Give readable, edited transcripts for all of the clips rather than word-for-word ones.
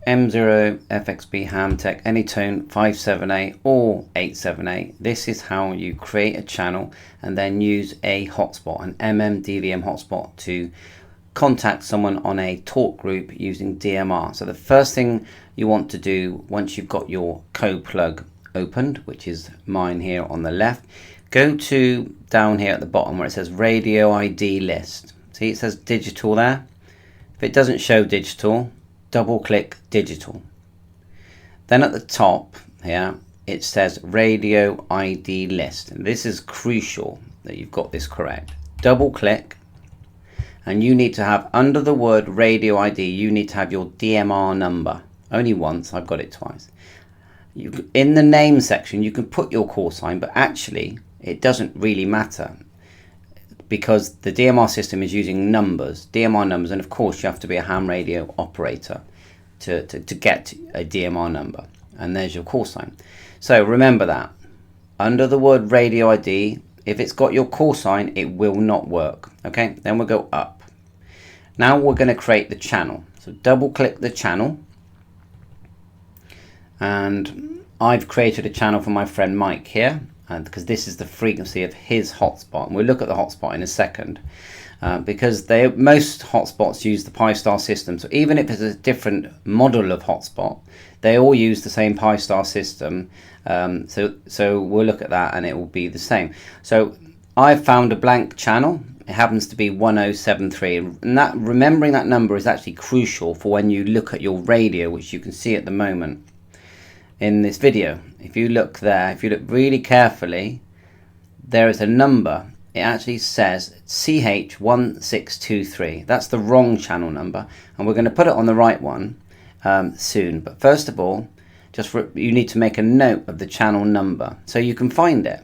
M0 FXB Hamtech Anytone 578 or 878. This is how you create a channel and then use a hotspot, an DVM hotspot, to contact someone on a talk group using DMR. So the first thing you want to do once you've got your code plug opened, which is mine here on the left, go to down here at the bottom where it says radio ID list. See, it says digital there. If it doesn't show digital, double click digital. Then at the top here it says radio ID list, and this is crucial that you've got this correct. Double click, and you need to have, under the word radio ID, you need to have your DMR number. Only once, I've got it twice. In the name section you can put your call sign, but actually it doesn't really matter, because the DMR system is using numbers, DMR numbers, and of course you have to be a ham radio operator to get a DMR number, and there's your call sign. So remember that under the word radio ID, if it's got your call sign, it will not work. Okay, then we'll go up. Now we're going to create the channel, so double click the channel, and I've created a channel for my friend Mike here, because this is the frequency of his hotspot, and we'll look at the hotspot in a second, because most hotspots use the Pi-Star system. So even if it's a different model of hotspot, they all use the same Pi-Star system. So we'll look at that and it will be the same. So I've found a blank channel. It happens to be 1073, and that, remembering that number is actually crucial for when you look at your radio, which you can see at the moment in this video. If you look there, if you look really carefully, there is a number. It actually says CH1623. That's the wrong channel number, and we're going to put it on the right one soon. But first of all, you need to make a note of the channel number so you can find it.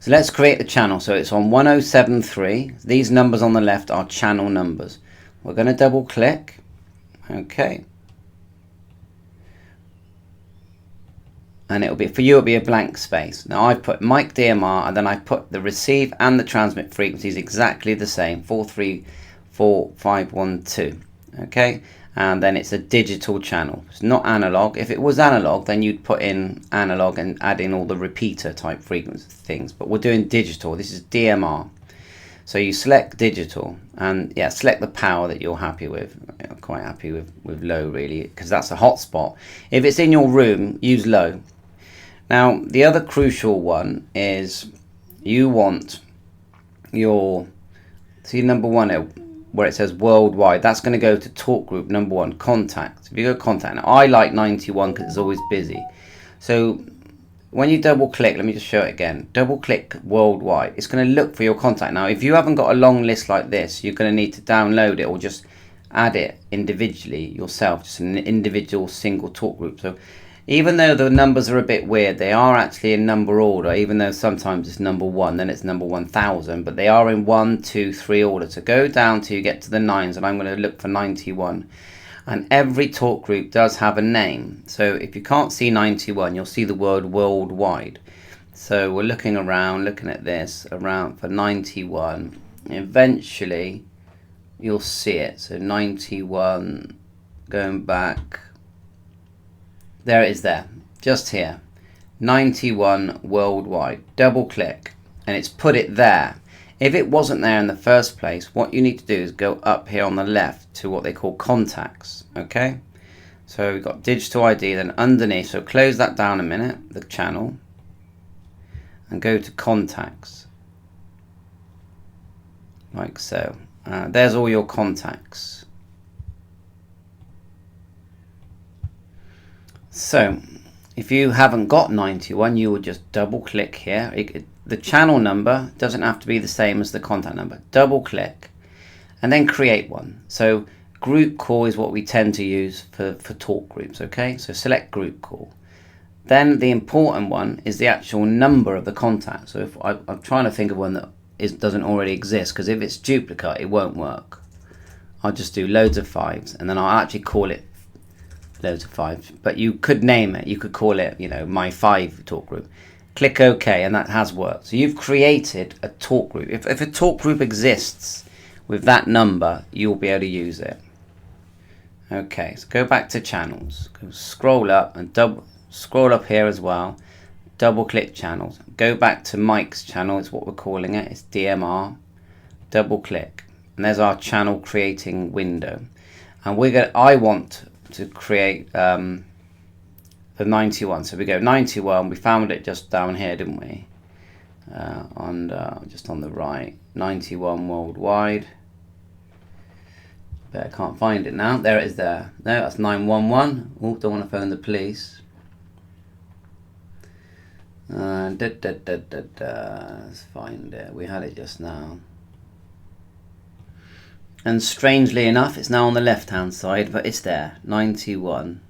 So let's create the channel. So it's on 1073. These numbers on the left are channel numbers. We're going to double click. Okay. And it'll be, for you, it'll be a blank space. Now I've put Mike DMR, and then I put the receive and the transmit frequencies exactly the same, 434.512. Okay, and then it's a digital channel. It's not analog. If it was analog, then you'd put in analog and add in all the repeater type frequency things. But we're doing digital. This is DMR. So you select digital, and yeah, select the power that you're happy with. I'm quite happy with low, really, because that's a hotspot. If it's in your room, use low. Now the other crucial one is you want your, see number one where it says worldwide, that's going to go to talk group number one, contact. If you go contact, now I like 91 because it's always busy. So when you double click, let me just show it again, double click worldwide, it's going to look for your contact. Now if you haven't got a long list like this, you're going to need to download it or just add it individually yourself, just an individual single talk group. So even though the numbers are a bit weird, they are actually in number order, even though sometimes it's number 1, then it's number 1000, but they are in 1, 2, 3 order. So go down till you get to the 9s, and I'm going to look for 91. And every talk group does have a name. So if you can't see 91, you'll see the word worldwide. So we're looking around, looking at this, around for 91. Eventually, you'll see it. So 91, going back. There it is there, just here, 91 worldwide. Double click, and it's put it there. If it wasn't there in the first place, what you need to do is go up here on the left to what they call contacts, okay? So we've got digital ID, then underneath, so close that down a minute, the channel, and go to contacts, like so. There's all your contacts. So if you haven't got 91, you would just double click here. The channel number doesn't have to be the same as the contact number. Double click and then create one. So group call is what we tend to use for talk groups. Okay, so select group call. Then the important one is the actual number of the contact. So if I'm trying to think of one that doesn't already exist, because if it's duplicate it won't work. I'll just do loads of 5s, and then I'll actually call it loads of 5s, but you could name it. You could call it, you know, my 5 talk group. Click OK, and that has worked. So you've created a talk group. If a talk group exists with that number, you'll be able to use it. Okay, so go back to channels. Go scroll up and scroll up here as well. Double click channels. Go back to Mike's channel. It's what we're calling it. It's DMR. Double click, and there's our channel creating window. And I want to create the 91. So we go 91. We found it just down here, didn't we? Just on the right. 91 worldwide. But I can't find it now. There it is there. No, that's 911. Oh, don't want to phone the police. Let's find it. We had it just now. And strangely enough, it's now on the left hand side, but it's there. 91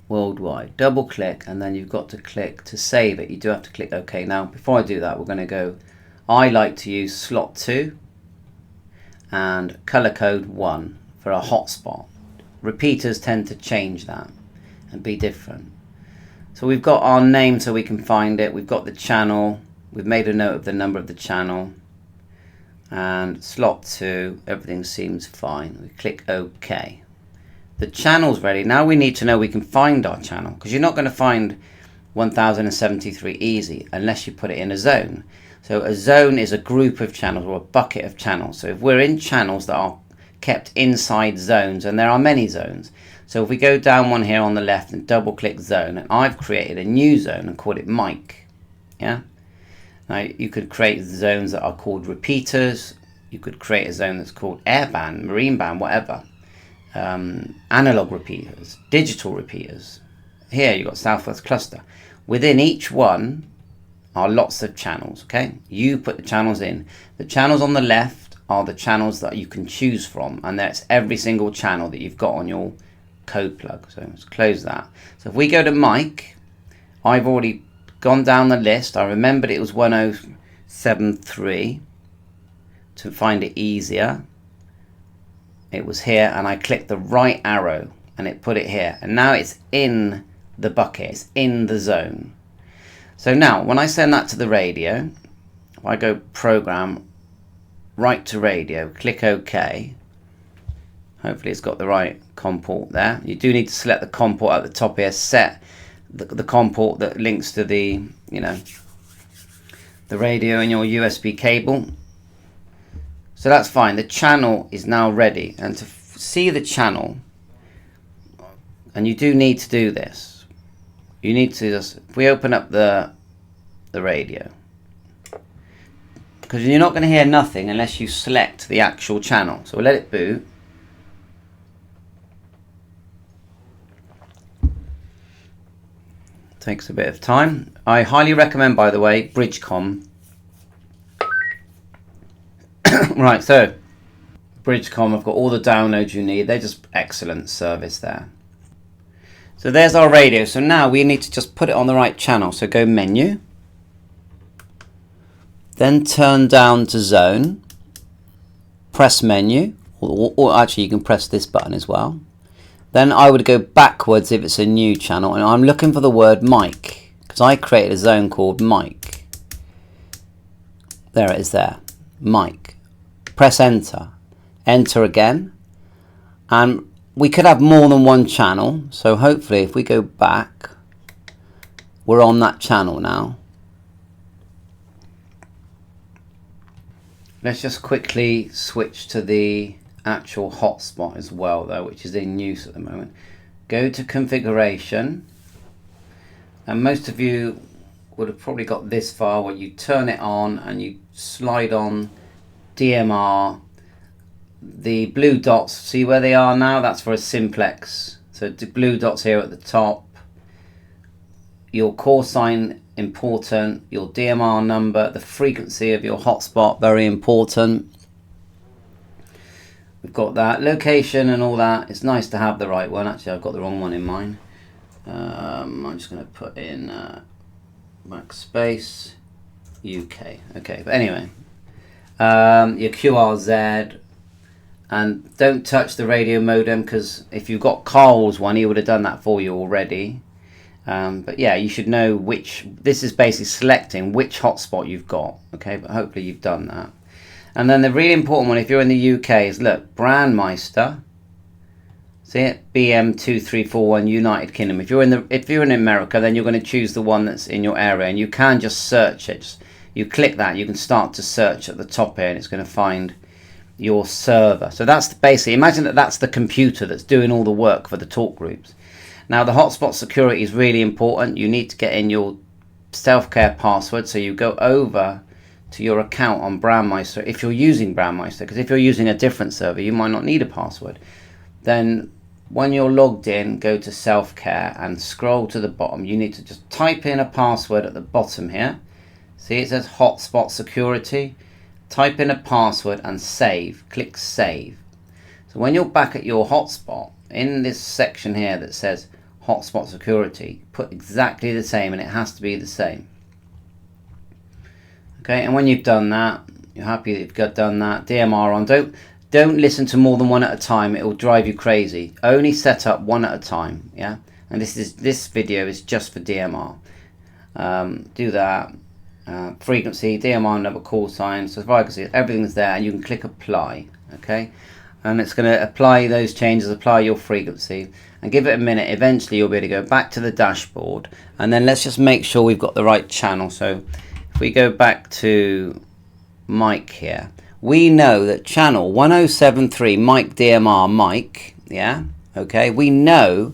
worldwide. Double click, and then you've got to click to save it. You do have to click OK. Now, before I do that, we're going to go. I like to use slot 2. And color code 1 for a hotspot. Repeaters tend to change that and be different. So we've got our name so we can find it. We've got the channel. We've made a note of the number of the channel. And slot 2, everything seems fine. We click OK. The channel's ready. Now we need to know we can find our channel, because you're not going to find 1073 easy unless you put it in a zone. So a zone is a group of channels, or a bucket of channels. So if we're in channels that are kept inside zones, and there are many zones. So if we go down one here on the left and double click zone, and I've created a new zone and called it Mike. Yeah. Now you could create zones that are called repeaters. You could create a zone that's called airband, marine band, whatever. Analog repeaters, digital repeaters. Here you've got Southwest Cluster. Within each one are lots of channels. Okay, you put the channels in. The channels on the left are the channels that you can choose from, and that's every single channel that you've got on your code plug. So let's close that. So if we go to Mike, I've already gone down the list. I remembered it was 1073 to find it easier. It was here, and I clicked the right arrow and it put it here, and now it's in the bucket, it's in the zone. So now when I send that to the radio, if I go program, write to radio, click OK, hopefully it's got the right COM port there. You do need to select the COM port at the top here, set the COM port that links to the, the radio and your USB cable. So that's fine. The channel is now ready, and to see the channel, and you do need to do this, you need to just, if we open up the radio, because you're not going to hear nothing unless you select the actual channel. So we'll let it boot. Takes a bit of time. I highly recommend, by the way, Bridgecom. Right, so Bridgecom have got all the downloads you need. They're just excellent service there. So there's our radio. So now we need to just put it on the right channel. So go menu, then turn down to zone, press menu, or actually you can press this button as well. Then I would go backwards if it's a new channel, and I'm looking for the word Mike, because I created a zone called Mike. There it is there, Mike. Press enter, enter again, and we could have more than one channel, so hopefully if we go back, we're on that channel now. Let's just quickly switch to the actual hotspot as well though, which is in use at the moment. Go to configuration, and most of you would have probably got this far where you turn it on and you slide on DMR, the blue dots, see where they are now? That's for a simplex. So the blue dots here at the top, your call sign important, your DMR number, the frequency of your hotspot, very important. We've got that location and all that. It's nice to have the right one. Actually, I've got the wrong one in mind. I'm just going to put in backspace UK. Okay, but anyway, your QRZ, and don't touch the radio modem, because if you've got Carl's one, he would have done that for you already. But yeah, you should know which. This is basically selecting which hotspot you've got. Okay, but hopefully you've done that. And then the really important one, if you're in the UK, is look, Brandmeister See it? BM2341 United Kingdom. If you're in America, then you're going to choose the one that's in your area, and you can just search it. You click that, you can start to search at the top here, and it's going to find your server. So that's basically, imagine that that's the computer that's doing all the work for the talk groups. Now the hotspot security is really important. You need to get in your self-care password, so you go over to your account on Brandmeister if you're using Brandmeister, because if you're using a different server you might not need a password. Then when you're logged in, go to self-care and scroll to the bottom. You need to just type in a password at the bottom here. See, it says hotspot security. Type in a password and save. Click save. So when you're back at your hotspot, in this section here that says hotspot security, put exactly the same, and it has to be the same. Okay, and when you've done that, you're happy that you've done that. DMR on. Don't listen to more than one at a time. It will drive you crazy. Only set up one at a time. Yeah, and this video is just for DMR. Do that. Frequency, DMR number, call sign, so far I can see everything's there, and you can click apply. Okay, and it's going to apply those changes, apply your frequency, and give it a minute. Eventually you'll be able to go back to the dashboard, and then let's just make sure we've got the right channel. So if we go back to mic here, we know that channel 1073 mic DMR mic, yeah, okay, we know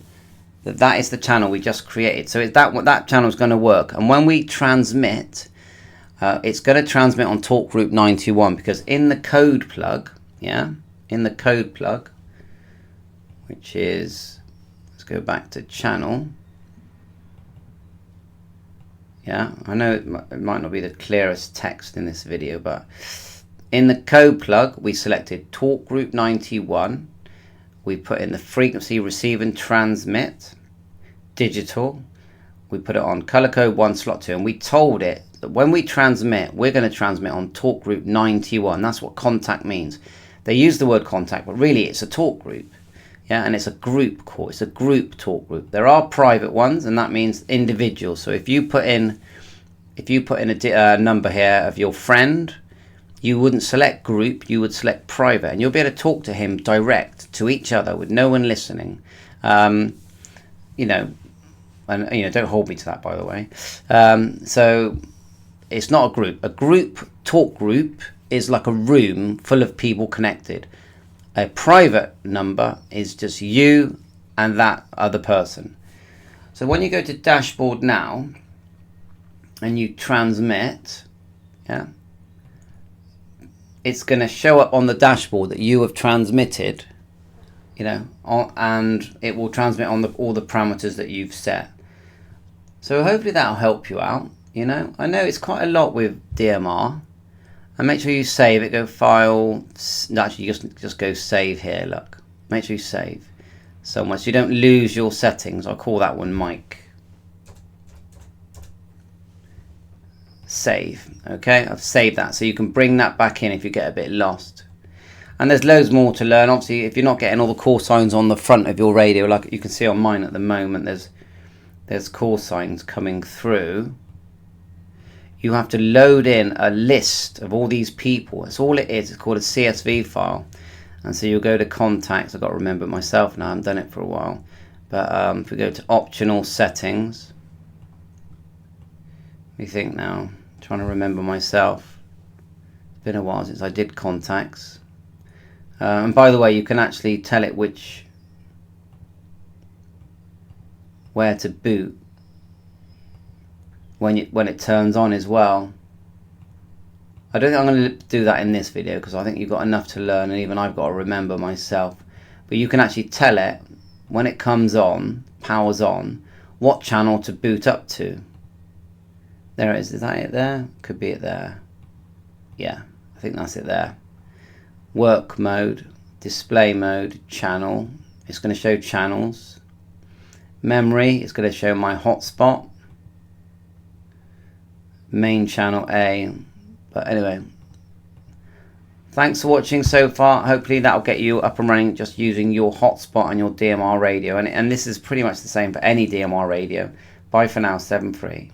that that is the channel we just created. So that channel is going to work, and when we transmit, it's going to transmit on talk group 91, because in the code plug, yeah, in the code plug, which is, let's go back to channel. Yeah, I know it might not be the clearest text in this video, but in the code plug we selected talk group 91. We put in the frequency, receive and transmit, digital. We put it on color code 1 slot 2, and we told it that when we transmit, we're going to transmit on talk group 91. That's what contact means. They use the word contact, but really it's a talk group. Yeah, and it's a group call. It's a group talk group. There are private ones, and that means individual. So if you put in a number here of your friend, you wouldn't select group, you would select private, and you'll be able to talk to him direct to each other with no one listening. You know, and you know, don't hold me to that, by the way. So it's not a group. A group talk group is like a room full of people connected. A private number is just you and that other person. So when you go to dashboard now and you transmit, yeah, it's going to show up on the dashboard that you have transmitted, you know, and it will transmit on all the parameters that you've set. So hopefully that'll help you out. You know, I know it's quite a lot with DMR. And make sure you save it. Go file. No, actually, you just go save here. Look, make sure you save somewhere so you don't lose your settings. I'll call that one mic. Save. Okay, I've saved that, so you can bring that back in if you get a bit lost. And there's loads more to learn. Obviously, if you're not getting all the call signs on the front of your radio, like you can see on mine at the moment, there's call signs coming through. You have to load in a list of all these people. That's all it is. It's called a CSV file. And so you'll go to contacts. I've got to remember it myself now. I haven't done it for a while. But if we go to optional settings, we think now, I'm trying to remember myself. It's been a while since I did contacts. And by the way, you can actually tell it where to boot when it turns on as well. I don't think I'm going to do that in this video, because I think you've got enough to learn, and even I've got to remember myself. But you can actually tell it when it comes on, powers on, what channel to boot up to. There it is. Is that it there? Could be it there. Yeah, I think that's it there. Work mode, display mode, channel. It's going to show channels. Memory, it's going to show my hotspot. Main channel A. But anyway, thanks for watching so far. Hopefully that'll get you up and running just using your hotspot and your DMR radio, and this is pretty much the same for any DMR radio. Bye for now. 7-3.